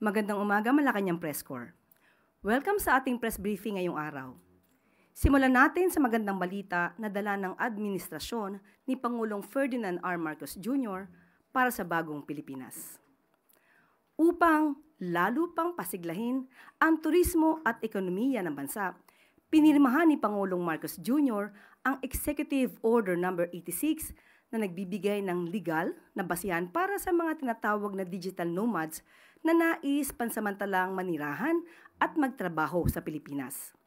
Magandang umaga, Malacanang Press Corps. Welcome sa ating press briefing ngayong araw. Simulan natin sa magandang balita na dala ng administrasyon ni Pangulong Ferdinand R. Marcos Jr. para sa bagong Pilipinas. Upang lalo pang pasiglahin ang turismo at ekonomiya ng bansa, pinirmahan ni Pangulong Marcos Jr. ang Executive Order No. 86 na nagbibigay ng legal na basihan para sa mga tinatawag na digital nomads na nais pansamantalang manirahan at magtrabaho sa Pilipinas.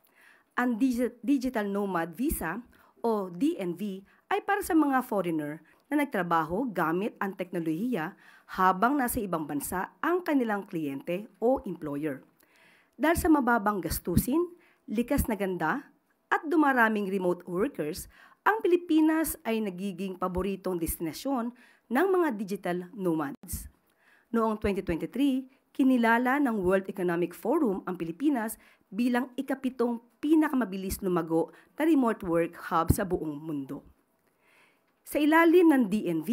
Ang Digital Nomad Visa o DNV ay para sa mga foreigner na nagtrabaho gamit ang teknolohiya habang nasa ibang bansa ang kanilang kliyente o employer. Dahil sa mababang gastusin, likas na ganda at dumaraming remote workers, ang Pilipinas ay nagiging paboritong destinasyon ng mga digital nomads. Noong 2023, kinilala ng World Economic Forum ang Pilipinas bilang ikapitong pinakamabilis lumago na remote work hub sa buong mundo. Sa ilalim ng DNV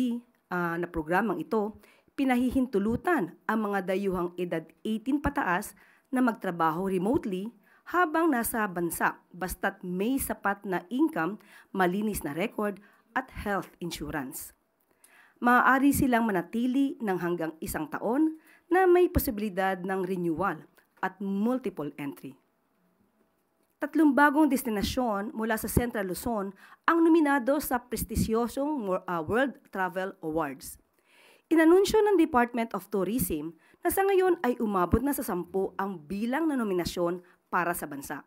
na programang ito, pinahihintulutan ang mga dayuhang edad 18 pataas na magtrabaho remotely habang nasa bansa basta't may sapat na income, malinis na record at health insurance. Maaari silang manatili ng hanggang 1 taon na may posibilidad ng renewal at multiple entry. 3 bagong destinasyon mula sa Central Luzon ang nominado sa prestigyosong World Travel Awards. Inanunsyo ng Department of Tourism na sa ngayon ay umabot na sa 10 ang bilang na nominasyon para sa bansa.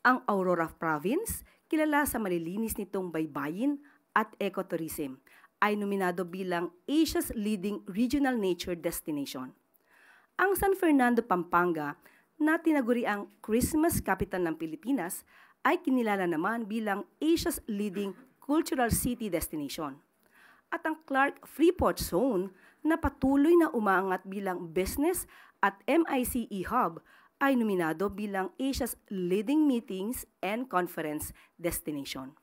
Ang Aurora Province, kilala sa malilinis nitong baybayin at ecotourism, ay nominado bilang Asia's leading regional nature destination. Ang San Fernando, Pampanga, na tinaguri ang Christmas capital ng Pilipinas, ay kinilala naman bilang Asia's leading cultural city destination. At ang Clark Freeport Zone, na patuloy na umaangat bilang business at MICE hub, ay nominado bilang Asia's leading meetings and conference destination.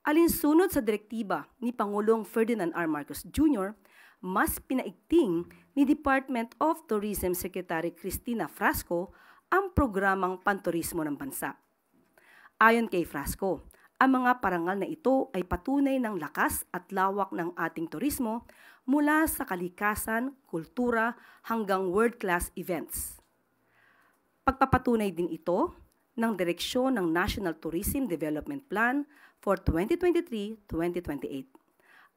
Alinsunod sa direktiba ni Pangulong Ferdinand R. Marcos Jr., mas pinaigting ni Department of Tourism Secretary Cristina Frasco ang programang panturismo ng bansa. Ayon kay Frasco, ang mga parangal na ito ay patunay ng lakas at lawak ng ating turismo mula sa kalikasan, kultura hanggang world-class events. Pagpapatunay din ito ng direksyon ng National Tourism Development Plan for 2023-2028.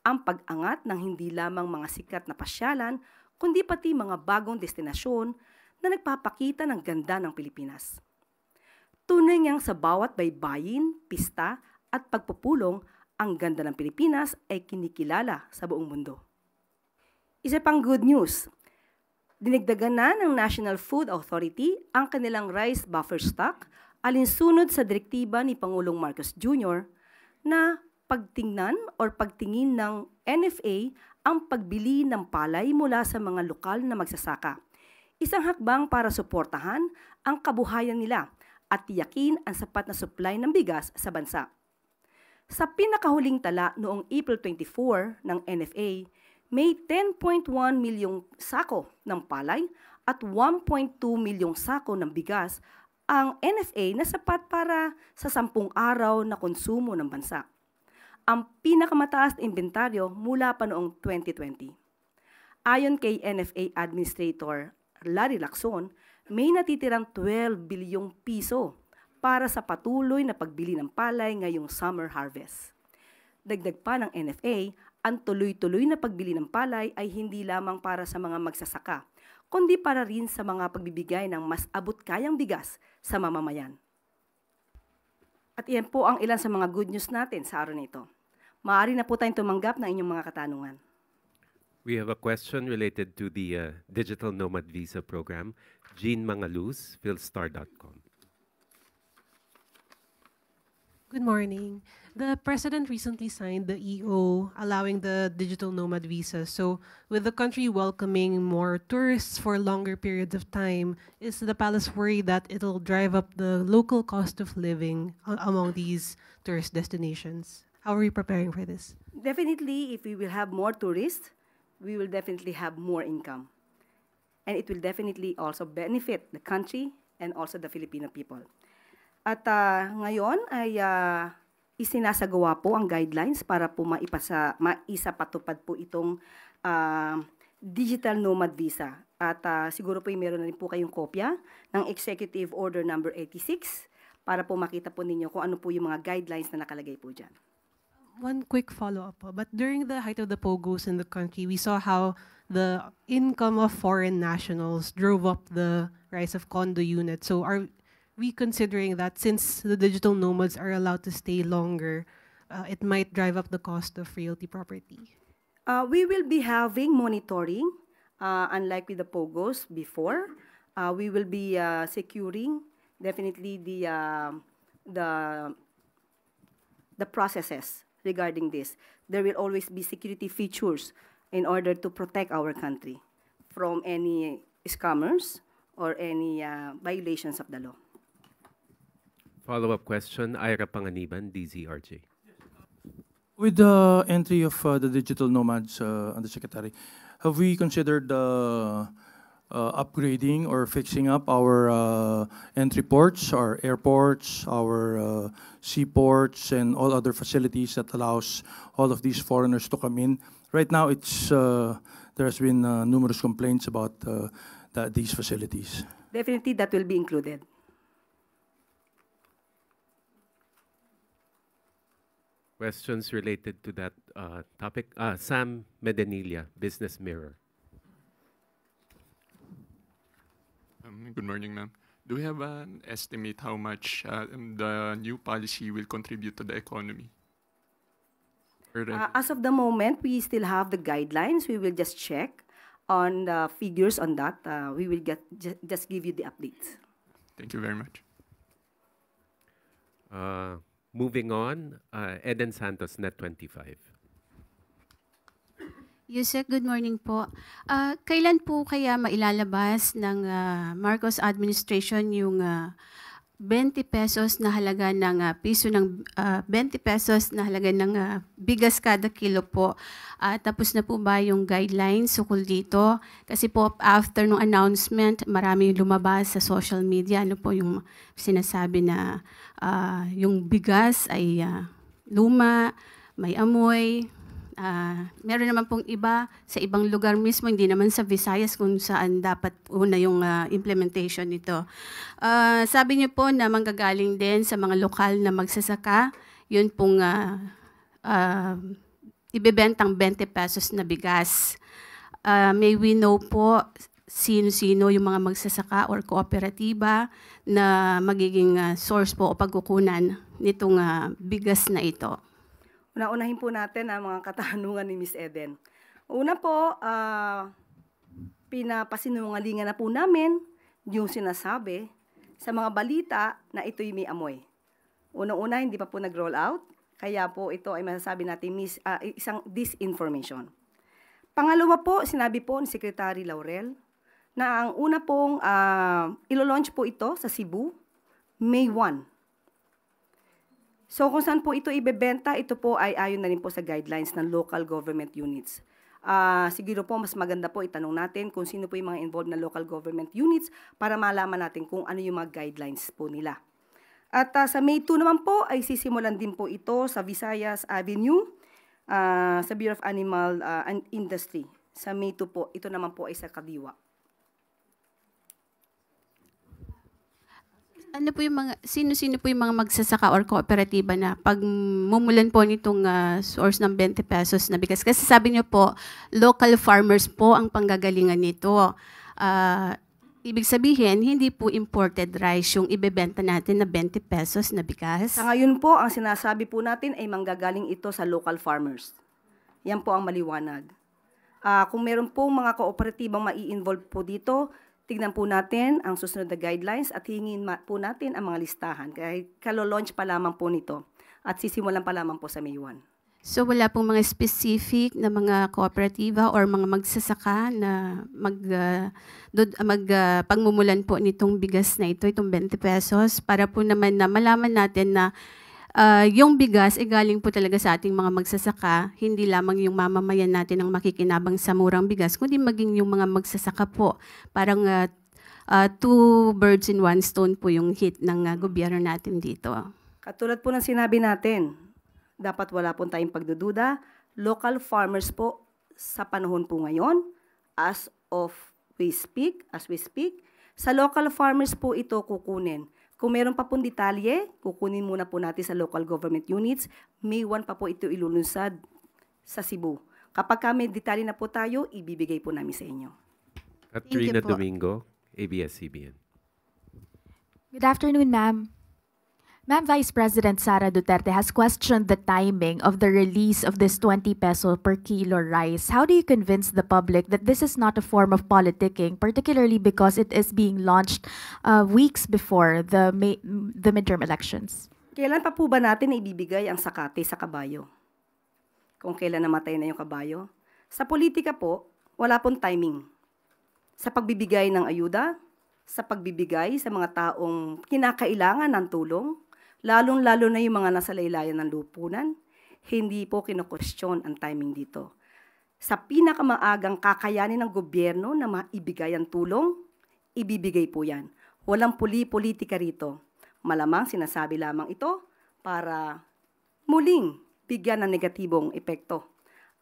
Ang pag-angat ng hindi lamang mga sikat na pasyalan, kundi pati mga bagong destinasyon na nagpapakita ng ganda ng Pilipinas. Tunay niyang sa bawat baybayin, pista at pagpupulong, ang ganda ng Pilipinas ay kinikilala sa buong mundo. Isa pang good news, dinagdagan na ng National Food Authority ang kanilang rice buffer stock alinsunod sa direktiba ni Pangulong Marcos Jr. na pagtingin ng NFA ang pagbili ng palay mula sa mga lokal na magsasaka. Isang hakbang para suportahan ang kabuhayan nila at tiyakin ang sapat na supply ng bigas sa bansa. Sa pinakahuling tala noong April 24 ng NFA, may 10.1 milyong sako ng palay at 1.2 milyong sako ng bigas ang NFA na sapat para sa 10 araw na konsumo ng bansa. Ang pinakamataas na inventaryo mula pa noong 2020. Ayon kay NFA Administrator Larry Lacson, may natitirang 12 bilyong piso para sa patuloy na pagbili ng palay ngayong summer harvest. Dagdag pa ng NFA, ang tuloy-tuloy na pagbili ng palay ay hindi lamang para sa mga magsasaka, kundi para rin sa mga pagbibigay ng mas abot-kayang bigas sa mamamayan. At iyan po ang ilan sa mga good news natin sa araw na ito. Maaari na po tayong tumanggap ng inyong mga katanungan. We have a question related to the Digital Nomad Visa Program. Jean Mangaluz, philstar.com. Good morning. The President recently signed the EO allowing the digital nomad visa. So with the country welcoming more tourists for longer periods of time, is the palace worried that it'll drive up the local cost of living among these tourist destinations? How are we preparing for this? Definitely, if we will have more tourists, we will definitely have more income. and it will definitely also benefit the country and also the Filipino people. At ngayon ay isinasagawa po ang guidelines para po maisapatupad po itong digital nomad visa. At siguro po meron na rin po kayong kopya ng Executive Order number 86 para po makita po ninyo kung ano po yung mga guidelines na nakalagay po dyan. One quick follow-up po. But during the height of the POGOs in the country, we saw how the income of foreign nationals drove up the rise of condo units. So are we considering that since the digital nomads are allowed to stay longer, it might drive up the cost of realty property? We will be having monitoring, unlike with the POGOs before. We will be securing definitely the processes regarding this. There will always be security features in order to protect our country from any scammers or any violations of the law. Follow-up question, Ira Panganiban, DZRJ. With the entry of the digital nomads, Undersecretary, have we considered upgrading or fixing up our entry ports, our airports, our seaports, and all other facilities that allows all of these foreigners to come in? Right now, there has been numerous complaints about these facilities. Definitely, that will be included. Questions related to that topic? Sam Medenilla, Business Mirror. Good morning, ma'am. Do we have an estimate how much the new policy will contribute to the economy? As of the moment, we still have the guidelines. We will just check on the figures on that. We will just give you the updates. Thank you very much. Moving on, Eden Santos, Net25. Yusek, good morning po. Kailan po kaya mailalabas ng Marcos administration yung 20 pesos na halaga ng piso ng 20 pesos na halaga ng bigas kada kilo po? Tapos na po ba yung guidelines ukol dito? Kasi po after nung announcement, marami lumabas sa social media. Ano po yung sinasabi na yung bigas ay luma, may amoy. Meron naman pong iba sa ibang lugar mismo, hindi naman sa Visayas kung saan dapat una yung implementation nito. Sabi niyo po na manggagaling din sa mga lokal na magsasaka, yun pong ibebentang 20 pesos na bigas. May we know po sino-sino yung mga magsasaka or kooperatiba na magiging source po o pagkukunan nitong bigas na ito? Unahin po natin ang mga katanungan ni Ms. Eden. Una po, pinapasinungalingan na po namin yung sinasabi sa mga balita na ito'y may amoy. Unang-una, hindi pa po nag-roll out, kaya po ito ay masasabi natin isang disinformation. Pangalawa po, sinabi po ni Secretary Laurel na ang una pong ilo-launch po ito sa Cebu, May 1. So kung saan po ito ibebenta, ito po ay ayon na rin po sa guidelines ng local government units. Siguro po mas maganda po itanong natin kung sino po yung mga involved na local government units para malaman natin kung ano yung mga guidelines po nila. At sa May 2 naman po ay sisimulan din po ito sa Visayas Avenue, sa Bureau of Animal Industry. Sa May 2 po, ito naman po ay sa Kadiwa. Ano po yung mga sino-sino po yung mga magsasaka or kooperatiba na pag mumulan po nitong source ng 20 pesos na bigas? Kasi sabi niyo po, local farmers po ang panggagalingan nito. Ibig sabihin, hindi po imported rice yung ibebenta natin na 20 pesos na bigas? Sa ngayon po, ang sinasabi po natin ay manggagaling ito sa local farmers. Yan po ang maliwanag. Kung meron po mga kooperatibang mai-involve po dito, tignan po natin ang susunod na guidelines at hingin po natin ang mga listahan. Kaya kalo-launch pa lamang po nito at sisimulan pa lamang po sa May 1. So wala pong mga specific na mga kooperatiba or mga magsasaka na pagmumulan po nitong bigas na ito, itong 20 pesos, para po naman na malaman natin na yung bigas galing po talaga sa ating mga magsasaka, hindi lamang yung mamamayan natin ang makikinabang sa murang bigas, kundi maging yung mga magsasaka po. Parang two birds in one stone po yung hit ng gobyerno natin dito. Katulad po ng sinabi natin, dapat wala po tayong pagdududa. Local farmers po sa panahon po ngayon, as we speak, sa local farmers po ito kukunin. Kung meron pa pong detalye, kukunin muna po natin sa local government units. May 1 pa po ito ilulunsad sa Cebu. Kapag may detalye na po tayo, ibibigay po namin sa inyo. Katrina po. Domingo, ABS-CBN. Good afternoon, ma'am. Ma'am, Vice President Sara Duterte has questioned the timing of the release of this 20 peso per kilo rice. How do you convince the public that this is not a form of politicking, particularly because it is being launched weeks before the midterm elections? Kailan pa po ba natin ibibigay ang sakate sa kabayo? Kung kailan namatay na yung kabayo? Sa politika po, wala pong timing. Sa pagbibigay ng ayuda, sa pagbibigay sa mga taong kinakailangan ng tulong, lalong-lalo na yung mga nasa laylayan ng lupunan, hindi po kino-question ang timing dito. Sa pinakamaagang kakayanin ng gobyerno na maibigay ang tulong, ibibigay po yan. Walang politika rito. Malamang sinasabi lamang ito para muling bigyan ng negatibong epekto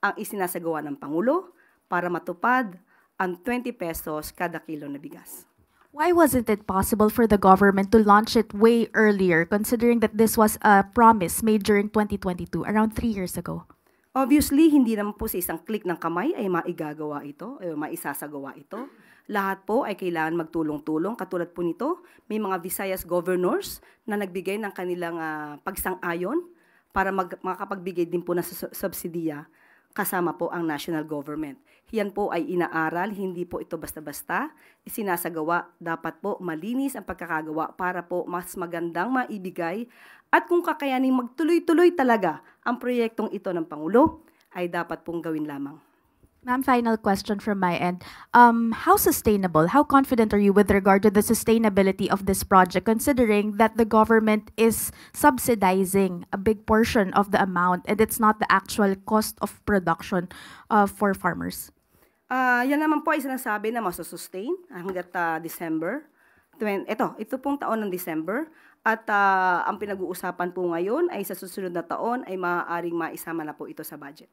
ang isinasagawa ng Pangulo para matupad ang 20 pesos kada kilo na bigas. Why wasn't it possible for the government to launch it way earlier, considering that this was a promise made during 2022, around 3 years ago? Obviously, hindi naman po sa isang click ng kamay ay maigagawa ito, ay maisasagawa ito. Lahat po ay kailangan magtulong-tulong. Katulad po nito, may mga Visayas governors na nagbigay ng kanilang pagsang-ayon para makapagbigay din po ng subsidiya kasama po ang national government. Yan po ay inaaral, hindi po ito basta-basta isinasagawa. Dapat po malinis ang pagkakagawa para po mas magandang maibigay at kung kakayaning magtuloy-tuloy talaga ang proyektong ito ng Pangulo, ay dapat pong gawin lamang. Ma'am, final question from my end. How sustainable, how confident are you with regard to the sustainability of this project, considering that the government is subsidizing a big portion of the amount and it's not the actual cost of production for farmers? Yan naman po ay sinasabi na masusustain hanggat December. Ito pong taon ng December. At ang pinag-uusapan po ngayon ay sa susunod na taon ay maaaring maisama na po ito sa budget.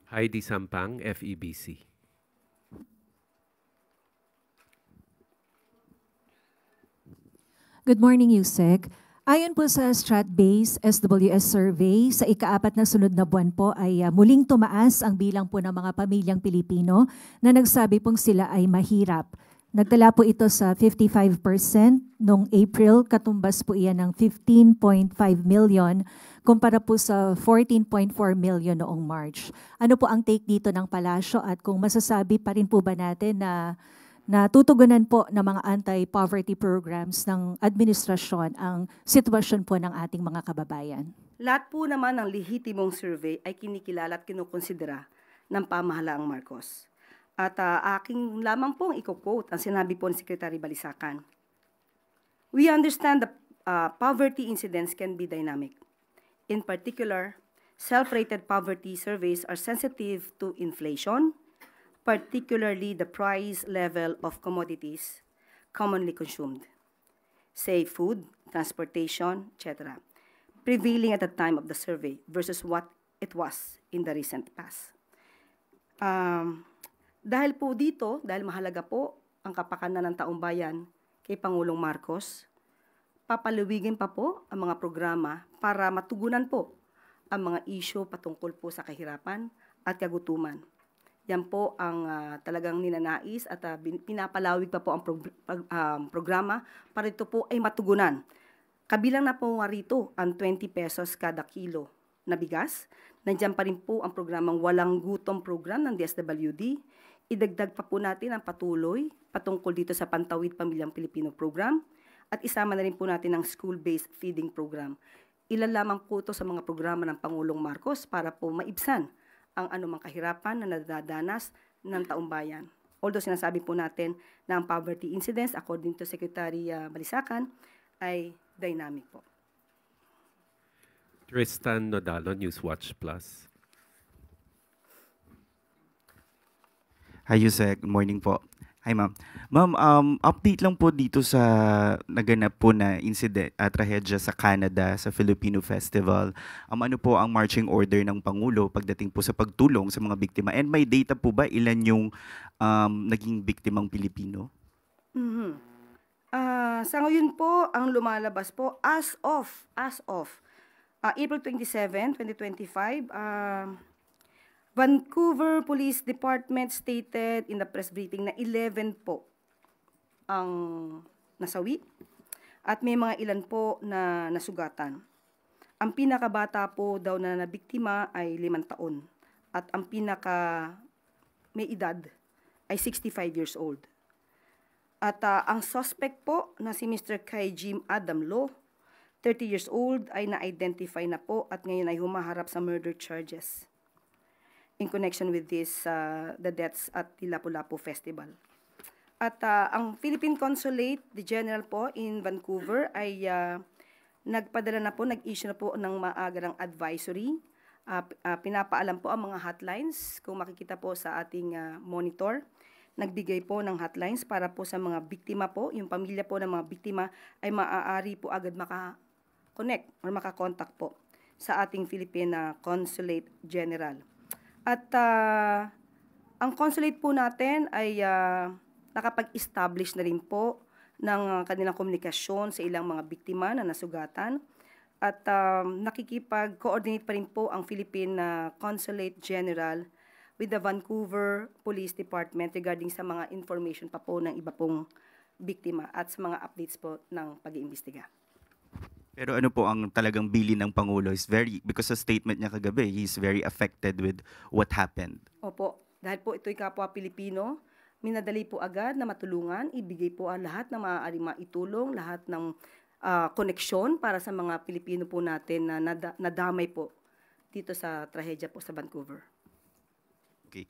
Heidi Sampang, FEBC. Good morning, Yusek. Ayon po sa Stratbase SWS survey, sa ika-4 na sunod na buwan po ay muling tumaas ang bilang po ng mga pamilyang Pilipino na nagsabi pong sila ay mahirap. Nagtala po ito sa 55% noong April, katumbas po iyan ng 15.5 million kumpara po sa 14.4 million noong March. Ano po ang take dito ng palasyo at kung masasabi pa rin po ba natin na natutugunan po ng mga anti-poverty programs ng administrasyon ang sitwasyon po ng ating mga kababayan? Lahat po naman ng lehitimong survey ay kinikilala at kinukonsidera ng pamahalaang Marcos. At aking lamang pong i-quote ang sinabi po ni Secretary Balisacan. We understand that poverty incidence can be dynamic. In particular, self-rated poverty surveys are sensitive to inflation, particularly the price level of commodities commonly consumed, say food, transportation, etc., prevailing at the time of the survey versus what it was in the recent past. Dahil po dito, dahil mahalaga po ang kapakanan ng taong bayan kay Pangulong Marcos, papaluwigin pa po ang mga programa para matugunan po ang mga isyu patungkol po sa kahirapan at kagutuman. Yan po ang talagang ninanais at pinapalawig pa po ang programa para ito po ay matugunan. Kabilang na po nga rito ang 20 pesos kada kilo na bigas. Nandiyan pa rin po ang programang Walang Gutom program ng DSWD. Idagdag pa po natin ang patuloy patungkol dito sa Pantawid Pamilyang Pilipino program at isama na rin po natin ang school-based feeding program. Ilan lamang po ito sa mga programa ng Pangulong Marcos para po maibsan ang anumang kahirapan na nadadanas ng taong bayan. Although sinasabi po natin na ang poverty incidence, according to Secretary Balisacan, ay dynamic po. Tristan Nodalo, Newswatch Plus. Hi, Yusek. Good morning po. Hi, ma'am. Ma'am, update lang po dito sa naganap po na incident at trahedya sa Canada sa Filipino Festival. Ano po ang marching order ng Pangulo pagdating po sa pagtulong sa mga biktima? And may data po ba ilan yung naging biktimang Pilipino? Sa ngayon po, ang lumalabas po, as of April 27, 2025, Vancouver Police Department stated in the press briefing na 11 po ang nasawi at may mga ilan po na nasugatan. Ang pinakabata po daw na nabiktima ay 5 taon at ang pinaka may edad ay 65 years old. At ang suspect po na si Mr. Kay Jim Adam Lo, 30 years old, ay na-identify na po at ngayon ay humaharap sa murder charges in connection with this, the deaths at the Lapu-Lapu Festival. At ang Philippine Consulate, the General po in Vancouver ay nagpadala na po, nag-issue na po ng maagarang advisory. Pinapaalam po ang mga hotlines, kung makikita po sa ating monitor. Nagbigay po ng hotlines para po sa mga biktima po, yung pamilya po ng mga biktima ay maaari po agad maka-connect or maka-contact po sa ating Philippine Consulate General. At ang consulate po natin ay nakapag-establish na rin po ng kanilang komunikasyon sa ilang mga biktima na nasugatan. At nakikipag-coordinate pa rin po ang Philippine Consulate General with the Vancouver Police Department regarding sa mga information pa po ng iba pong biktima at sa mga updates po ng pag-iimbestiga. Pero ano po ang talagang bilin ng Pangulo is because sa statement niya kagabi, he's very affected with what happened. Opo, dahil po ito'y kapwa Pilipino, minadali po agad na matulungan, ibigay po ang lahat na maaaring maitulong, lahat ng koneksyon para sa mga Pilipino po natin na nadamay po dito sa trahedya po sa Vancouver. Okay.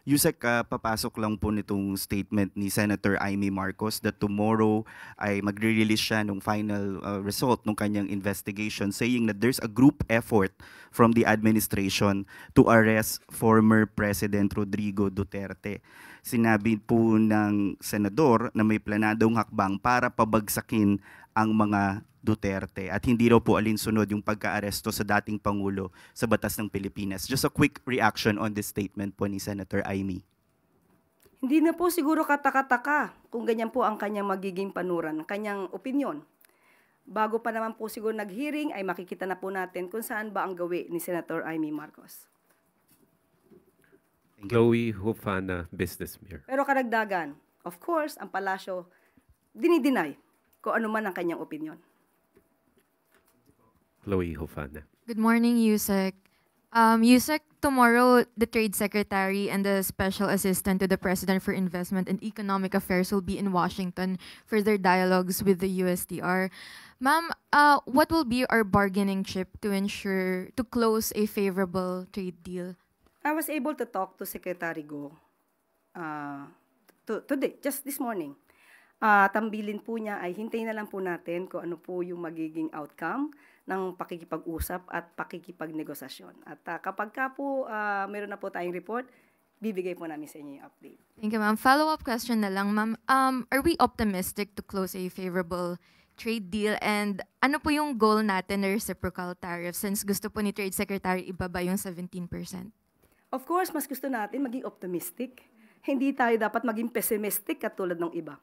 Yusek, papasok lang po nitong statement ni Senator Amy Marcos that tomorrow ay magre-release siya ng final result ng kanyang investigation saying that there's a group effort from the administration to arrest former President Rodrigo Duterte. Sinabi po ng senador na may planadong hakbang para pabagsakin ang mga Duterte at hindi raw po alinsunod yung pagka-aresto sa dating Pangulo sa batas ng Pilipinas. Just a quick reaction on this statement po ni Senator Amy. Hindi na po siguro kataka-taka kung ganyan po ang kanyang magiging panuran, kanyang opinion. Bago pa naman po siguro nag-hearing ay makikita na po natin kung saan ba ang gawi ni Senator Amy Marcos. Chloe Hufana, Business Mirror. Pero karagdagan, of course, ang palasyo dinideny kung ano man ang kanyang opinion. Chloe Hufana. Good morning, Yusek. Yusek, tomorrow the Trade Secretary and the Special Assistant to the President for Investment and Economic Affairs will be in Washington for their dialogues with the USTR. Ma'am, what will be our bargaining chip to close a favorable trade deal? I was able to talk to Secretary Go today, just this morning. Tambilin po niya ay hintayin na lang po natin kung ano po yung magiging outcome ng pakikipag-usap at pakikipagnegosasyon. At kapag ka po meron na po tayong report, bibigay po namin sa inyo yung update. Thank you, ma'am. Follow-up question na lang, ma'am. Are we optimistic to close a favorable trade deal? And ano po yung goal natin na reciprocal tariff since gusto po ni Trade Secretary ibaba yung 17%? Of course, mas gusto natin maging optimistic. Hindi tayo dapat maging pessimistic katulad ng iba.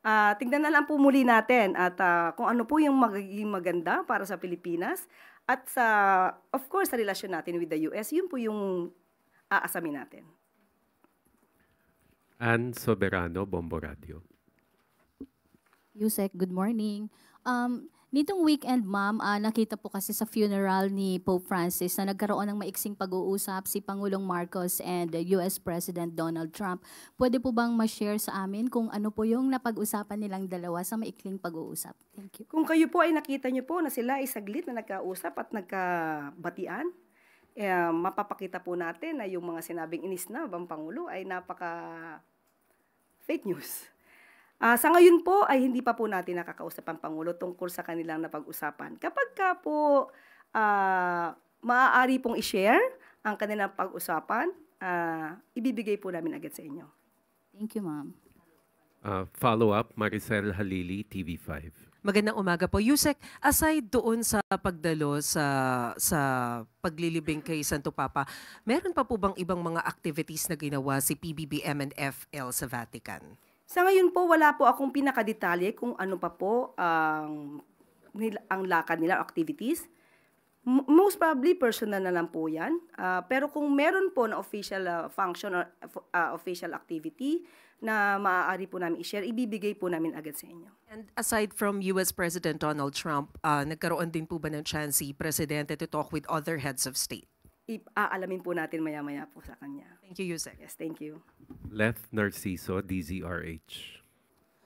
Tingnan na lang po muli natin at kung ano po yung magiging maganda para sa Pilipinas at of course, sa relasyon natin with the US, yun po yung aasamin natin. Ann Soberano, Bombo Radio. Yusek, good morning. Nitong weekend, ma'am, nakita po kasi sa funeral ni Pope Francis na nagkaroon ng maiksing pag-uusap si Pangulong Marcos and US President Donald Trump. Pwede po bang ma-share sa amin kung ano po yung napag-usapan nilang dalawa sa maikling pag-uusap? Thank you. Kung kayo po ay nakita niyo po na sila ay saglit na nagkausap at nagkabatian, mapapakita po natin na yung mga sinabing inis na ng Pangulo ay napaka-fake news. Sa ngayon po ay hindi pa po natin nakakausap ang Pangulo tungkol sa kanilang napag-usapan. Kapag ka po maaari pong i-share ang kanilang pag-usapan, ibibigay po namin agad sa inyo. Thank you, ma'am. Follow-up, Maricel Halili, TV5. Magandang umaga po. Yusek, aside doon sa pagdalo sa paglilibing kay Santo Papa, meron pa po bang ibang mga activities na ginawa si PBBM and FL sa Vatican? Sa ngayon po, wala po akong pinakadetalye kung ano pa po ang lakad nila, activities. Most probably, personal na lang po yan. Pero kung meron po na official function or official activity na maaari po namin i-share, ibibigay po namin agad sa inyo. And aside from US President Donald Trump, nagkaroon din po ba ng chance si Presidente to talk with other heads of state? Aalamin po natin maya-maya po sa kanya. Thank you, Yusek. Yes, thank you. Left Narciso, DZRH.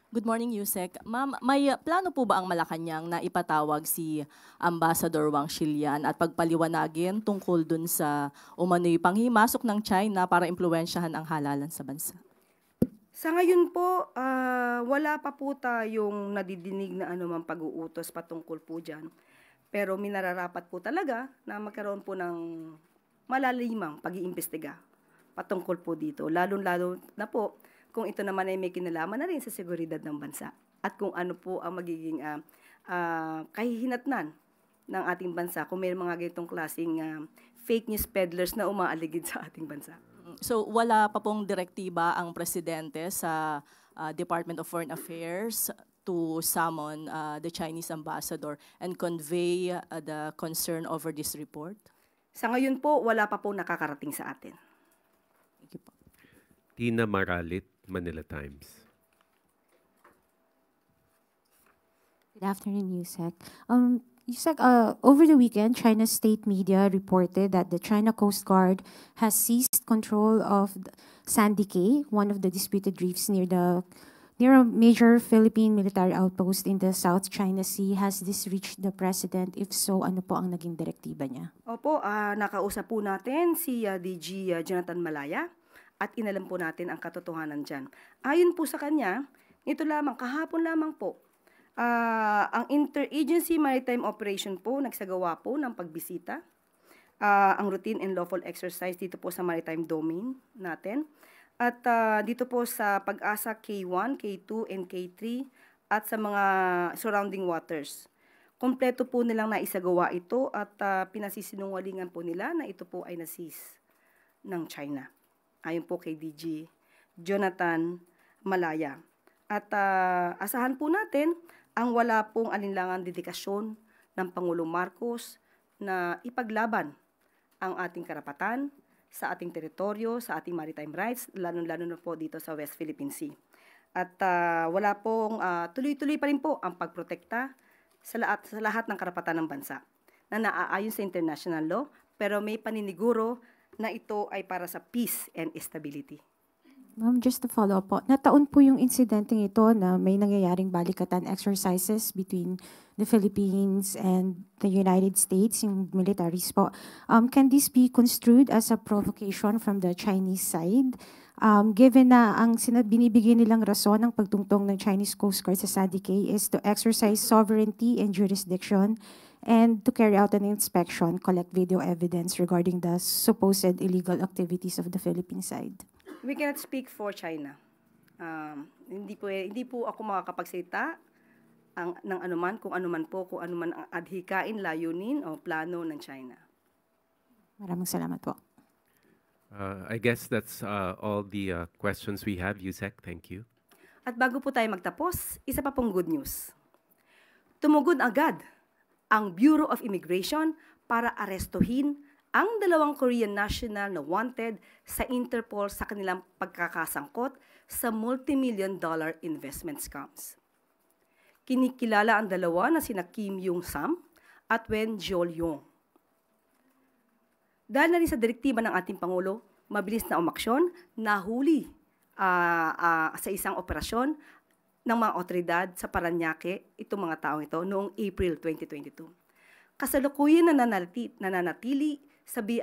Good morning, Yusek. Ma'am, may plano po ba ang Malacanang na ipatawag si Ambassador Wang Xilian at pagpaliwanagin tungkol dun sa umano'y panghimasok ng China para impluwensyahan ang halalan sa bansa? Sa ngayon po, wala pa po tayong nadidinig na anumang pag-uutos patungkol po dyan. Pero minararapat po talaga na magkaroon po ng malalimang pag-iimbestiga patungkol po dito. Lalo-lalo na po kung ito naman ay may kinalaman na rin sa seguridad ng bansa at kung ano po ang magiging kahihinatnan ng ating bansa kung may mga ganitong klaseng fake news peddlers na umaaligid sa ating bansa. So wala pa pong direktiba ang Presidente sa Department of Foreign Affairs to summon the Chinese ambassador and convey the concern over this report? Sa ngayon po, wala pa po nakakarating sa atin. Thank you po. Tina Maralit, Manila Times. Good afternoon, Yusek. Yusek, over the weekend, China's state media reported that the China Coast Guard has seized control of Sandy Cay, one of the disputed reefs near a major Philippine military outpost in the South China Sea. Has this reached the President? If so, ano po ang naging direktiba niya? Opo, nakausap po natin si DG Jonathan Malaya at inalam po natin ang katotohanan dyan. Ayon po sa kanya, ito lamang, kahapon lamang po, ang Interagency Maritime Operation po, nagsagawa po ng pagbisita. Ang routine and lawful exercise dito po sa maritime domain natin. At dito po sa Pag-asa K1, K2, and K3 at sa mga surrounding waters. Kompleto po nilang naisagawa ito at pinasisinungalingan po nila na ito po ay na-seize ng China. Ayon po kay DG Jonathan Malaya. At asahan po natin ang wala pong alinlangang dedikasyon ng Pangulong Marcos na ipaglaban ang ating karapatan sa ating teritoryo, sa ating maritime rights, lalo-lalo na po dito sa West Philippine Sea. At wala pong tuloy-tuloy pa rin po ang pagprotekta sa lahat ng karapatan ng bansa na naaayon sa international law, pero may paniniguro na ito ay para sa peace and stability. Ma'am, just to follow up po, nataon po yung insidenteng ito na may nangyayaring balikatan exercises between the Philippines and the United States, yung militaries po. Can this be construed as a provocation from the Chinese side? Given na ang binibigyan nilang rason ng pagtungtong ng Chinese Coast Guard sa Sandy Cay is to exercise sovereignty and jurisdiction and to carry out an inspection, collect video evidence regarding the supposed illegal activities of the Philippine side. We cannot speak for China. Hindi po ako makakapagsalita ng anuman, kung anuman ang adhikain, layunin o plano ng China. Maraming salamat po. I guess that's all the questions we have, Yusek. Thank you. At bago po tayo magtapos, isa pa pong good news. Tumugon agad ang Bureau of Immigration para arestuhin ang 2 Korean national na wanted sa Interpol sa kanilang pagkakasangkot sa multi-million-dollar investment scams. Kinikilala ang dalawa na sina Kim Yung-sam at Wen Jiol-yong. Dahil na rin sa direktiba ng ating Pangulo, mabilis na umaksyon, nahuli sa isang operasyon ng mga otoridad sa Parañaque itong mga taong ito noong April 2022. Kasalukuyan nananatili sa BI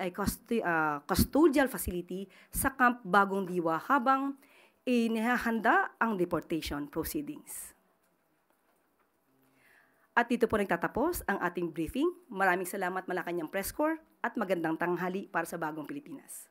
Custodial Facility sa Camp Bagong Diwa habang inihahanda ang deportation proceedings. At dito po nagtatapos ang ating briefing. Maraming salamat Malacanang Press Corps at magandang tanghali para sa bagong Pilipinas.